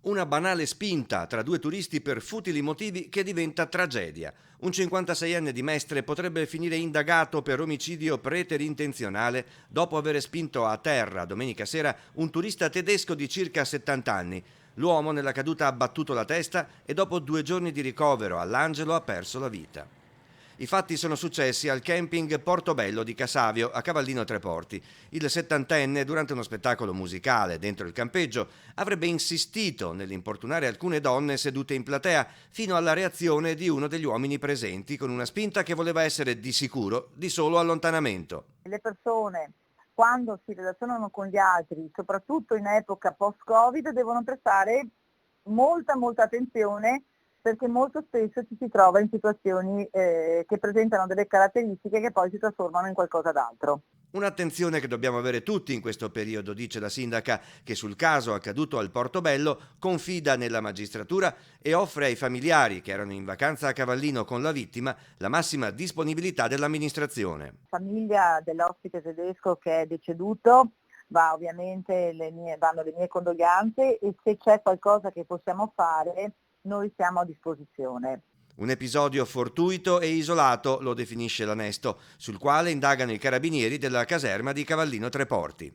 Una banale spinta tra due turisti per futili motivi che diventa tragedia. Un 56enne di Mestre potrebbe finire indagato per omicidio preterintenzionale dopo aver spinto a terra domenica sera un turista tedesco di circa 70 anni. L'uomo nella caduta ha battuto la testa e dopo 2 giorni di ricovero all'Angelo ha perso la vita. I fatti sono successi al camping Portobello di Casavio, a Cavallino Treporti. Il settantenne, durante uno spettacolo musicale dentro il campeggio, avrebbe insistito nell'importunare alcune donne sedute in platea, fino alla reazione di uno degli uomini presenti, con una spinta che voleva essere di sicuro di solo allontanamento. Le persone, quando si relazionano con gli altri, soprattutto in epoca post-Covid, devono prestare molta attenzione, perché molto spesso ci si trova in situazioni che presentano delle caratteristiche che poi si trasformano in qualcosa d'altro. Un'attenzione che dobbiamo avere tutti in questo periodo, dice la sindaca, che sul caso accaduto al Portobello confida nella magistratura e offre ai familiari che erano in vacanza a Cavallino con la vittima la massima disponibilità dell'amministrazione. Famiglia dell'ospite tedesco che è deceduto, vanno le mie condoglianze, e se c'è qualcosa che possiamo fare noi siamo a disposizione. Un episodio fortuito e isolato, lo definisce l'Anesto, sul quale indagano i carabinieri della caserma di Cavallino Treporti.